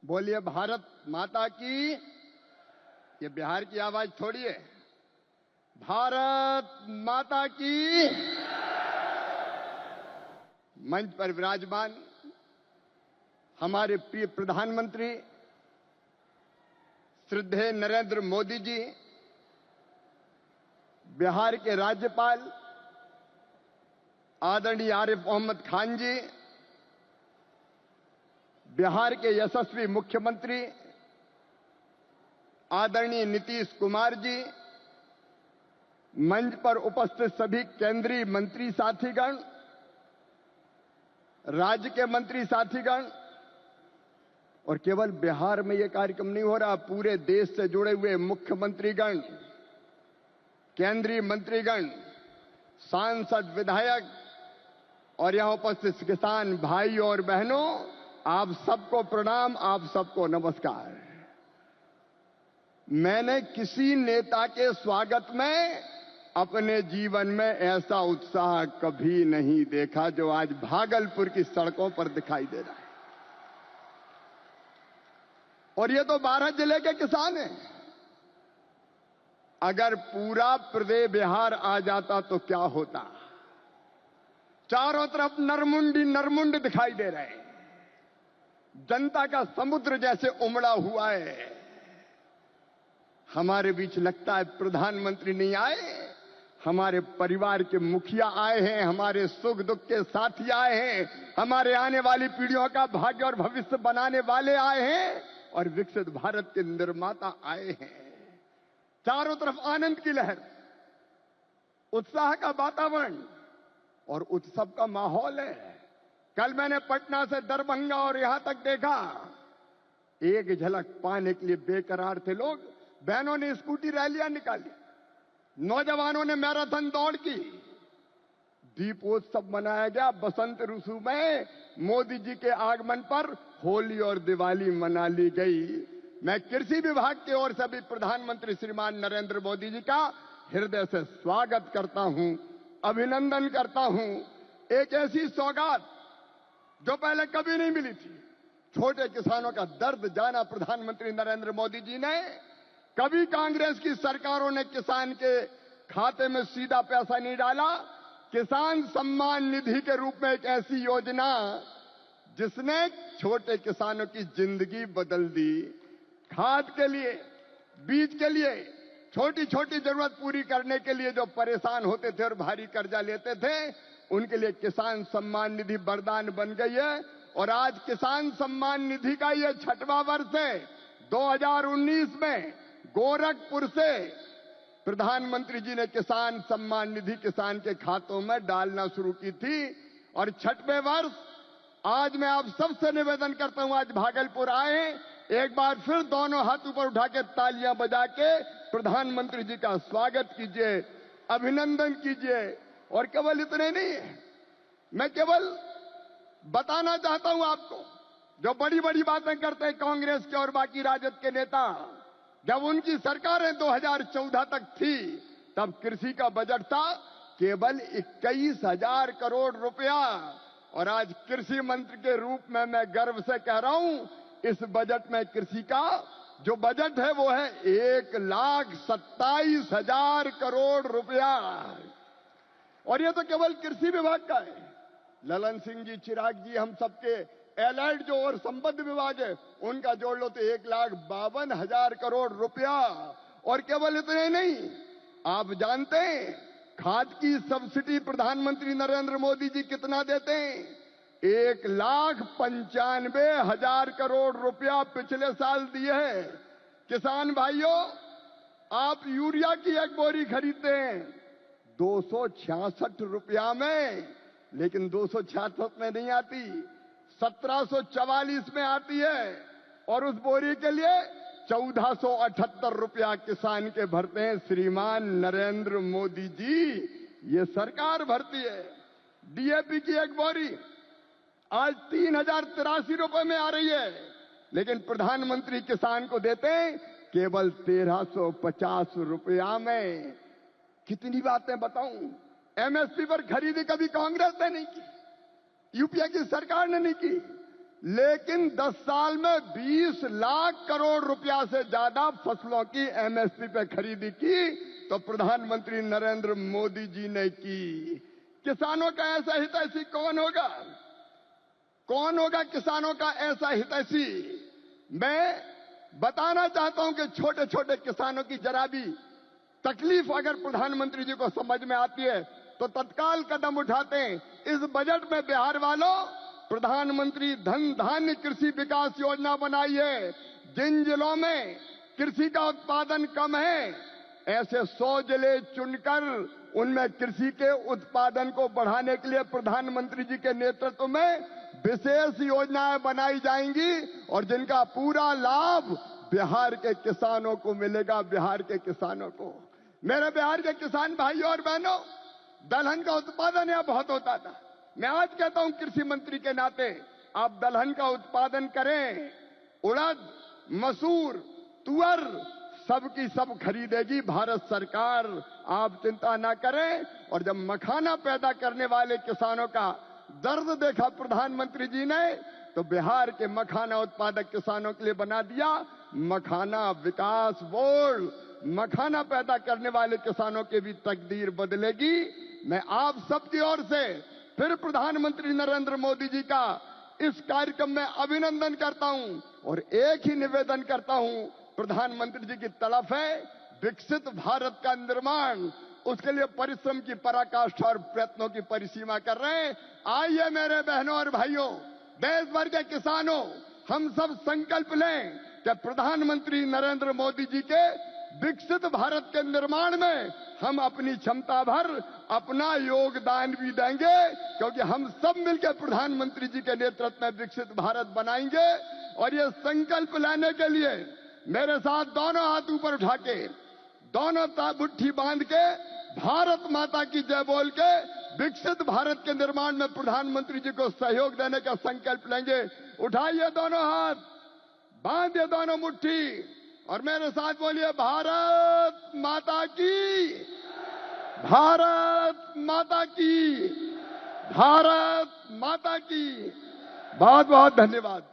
बोलिए भारत माता की। ये बिहार की आवाज थोड़ी है। भारत माता की। मंच पर विराजमान हमारे प्रिय प्रधानमंत्री श्रद्धेय नरेंद्र मोदी जी, बिहार के राज्यपाल आदरणीय आरिफ मोहम्मद खान जी, बिहार के यशस्वी मुख्यमंत्री आदरणीय नीतीश कुमार जी, मंच पर उपस्थित सभी केंद्रीय मंत्री साथीगण, राज्य के मंत्री साथीगण, और केवल बिहार में यह कार्यक्रम नहीं हो रहा, पूरे देश से जुड़े हुए मुख्यमंत्रीगण, केंद्रीय मंत्रीगण, सांसद, विधायक और यहां उपस्थित किसान भाई और बहनों, आप सबको प्रणाम, आप सबको नमस्कार। मैंने किसी नेता के स्वागत में अपने जीवन में ऐसा उत्साह कभी नहीं देखा जो आज भागलपुर की सड़कों पर दिखाई दे रहा है। और ये तो 12 जिले के किसान हैं। अगर पूरा प्रदेश बिहार आ जाता तो क्या होता। चारों तरफ नरमुंड दिखाई दे रहे हैं। जनता का समुद्र जैसे उमड़ा हुआ है। हमारे बीच लगता है प्रधानमंत्री नहीं आए, हमारे परिवार के मुखिया आए हैं, हमारे सुख दुख के साथी आए हैं, हमारे आने वाली पीढ़ियों का भाग्य और भविष्य बनाने वाले आए हैं और विकसित भारत के निर्माता आए हैं। चारों तरफ आनंद की लहर, उत्साह का वातावरण और उत्सव का माहौल है। कल मैंने पटना से दरभंगा और यहां तक देखा, एक झलक पाने के लिए बेकरार थे लोग। बहनों ने स्कूटी रैलियां निकाली, नौजवानों ने मैराथन दौड़ की, दीपोत्सव मनाया गया। बसंत ऋतु में मोदी जी के आगमन पर होली और दिवाली मना ली गई। मैं कृषि विभाग की ओर से भी प्रधानमंत्री श्रीमान नरेंद्र मोदी जी का हृदय से स्वागत करता हूं, अभिनंदन करता हूं। एक ऐसी सौगात जो पहले कभी नहीं मिली थी। छोटे किसानों का दर्द जाना प्रधानमंत्री नरेंद्र मोदी जी ने। कभी कांग्रेस की सरकारों ने किसान के खाते में सीधा पैसा नहीं डाला। किसान सम्मान निधि के रूप में एक ऐसी योजना जिसने छोटे किसानों की जिंदगी बदल दी। खाद के लिए, बीज के लिए, छोटी छोटी जरूरत पूरी करने के लिए जो परेशान होते थे और भारी कर्जा लेते थे, उनके लिए किसान सम्मान निधि वरदान बन गई है। और आज किसान सम्मान निधि का यह 6वां वर्ष है। 2019 में गोरखपुर से प्रधानमंत्री जी ने किसान सम्मान निधि किसान के खातों में डालना शुरू की थी। और 6वें वर्ष आज मैं आप सबसे निवेदन करता हूं, आज भागलपुर आए, एक बार फिर दोनों हाथ ऊपर उठा के तालियां बजा के प्रधानमंत्री जी का स्वागत कीजिए, अभिनंदन कीजिए। और केवल इतने नहीं है, मैं केवल बताना चाहता हूं आपको, जो बड़ी बड़ी बातें करते हैं कांग्रेस के और बाकी राजद के नेता, जब उनकी सरकारें 2014 तक थी, तब कृषि का बजट था केवल 21,000 करोड़ रुपया। और आज कृषि मंत्री के रूप में मैं गर्व से कह रहा हूं, इस बजट में कृषि का जो बजट है वो है 1,27,000 करोड़ रुपया। और ये तो केवल कृषि विभाग का है। ललन सिंह जी, चिराग जी, हम सबके एलाइड जो और संबद्ध विभाग है, उनका जोड़ लो तो 1,52,000 करोड़ रुपया। और केवल इतने नहीं, आप जानते हैं खाद की सब्सिडी प्रधानमंत्री नरेंद्र मोदी जी कितना देते हैं? 1,95,000 करोड़ रुपया पिछले साल दिए हैं। किसान भाइयों, आप यूरिया की एक बोरी खरीदते हैं 266 रुपया में, लेकिन 266 में नहीं आती, 1744 में आती है। और उस बोरी के लिए 1478 रुपया किसान के भरते हैं श्रीमान नरेंद्र मोदी जी, ये सरकार भरती है। डीएपी की एक बोरी आज 3,083 रुपए में आ रही है, लेकिन प्रधानमंत्री किसान को देते हैं केवल 1,350 रुपया में। कितनी बातें बताऊं। एमएसपी पर खरीदी कभी कांग्रेस ने नहीं की, यूपीए की सरकार ने नहीं की। लेकिन 10 साल में 20 लाख करोड़ रुपया से ज्यादा फसलों की एमएसपी पे खरीदी की तो प्रधानमंत्री नरेंद्र मोदी जी ने की। किसानों का ऐसा हितैषी कौन होगा? कौन होगा किसानों का ऐसा हितैषी? मैं बताना चाहता हूं कि छोटे छोटे किसानों की जरा भी तकलीफ अगर प्रधानमंत्री जी को समझ में आती है तो तत्काल कदम उठाते हैं। इस बजट में बिहार वालों प्रधानमंत्री धन धान्य कृषि विकास योजना बनाई है। जिन जिलों में कृषि का उत्पादन कम है, ऐसे 100 जिले चुनकर उनमें कृषि के उत्पादन को बढ़ाने के लिए प्रधानमंत्री जी के नेतृत्व में विशेष योजनाएं बनाई जाएंगी और जिनका पूरा लाभ बिहार के किसानों को मिलेगा। बिहार के किसानों को, मेरे बिहार के किसान भाइयों और बहनों, दलहन का उत्पादन यहां बहुत होता था। मैं आज कहता हूं कृषि मंत्री के नाते, आप दलहन का उत्पादन करें। उड़द, मसूर, तुअर सबकी सब खरीदेगी भारत सरकार, आप चिंता ना करें। और जब मखाना पैदा करने वाले किसानों का दर्द देखा प्रधानमंत्री जी ने, तो बिहार के मखाना उत्पादक किसानों के लिए बना दिया मखाना विकास बोर्ड। मखाना पैदा करने वाले किसानों की भी तकदीर बदलेगी। मैं आप सबकी ओर से फिर प्रधानमंत्री नरेंद्र मोदी जी का इस कार्यक्रम में अभिनंदन करता हूं और एक ही निवेदन करता हूं, प्रधानमंत्री जी की तड़प है विकसित भारत का निर्माण, उसके लिए परिश्रम की पराकाष्ठा और प्रयत्नों की परिसीमा कर रहे हैं। आइए मेरे बहनों और भाइयों, देश भर के किसानों, हम सब संकल्प लें कि प्रधानमंत्री नरेंद्र मोदी जी के विकसित भारत के निर्माण में हम अपनी क्षमता भर अपना योगदान भी देंगे, क्योंकि हम सब मिलकर प्रधानमंत्री जी के नेतृत्व में विकसित भारत बनाएंगे। और ये संकल्प लेने के लिए मेरे साथ दोनों हाथ ऊपर उठा के, दोनों मुट्ठी बांध के, भारत माता की जय बोल के विकसित भारत के निर्माण में प्रधानमंत्री जी को सहयोग देने का संकल्प लेंगे। उठाइए दोनों हाथ, बांधिए दोनों मुट्ठी और मेरे साथ बोलिए भारत माता की, भारत माता की, भारत माता की। बहुत बहुत धन्यवाद।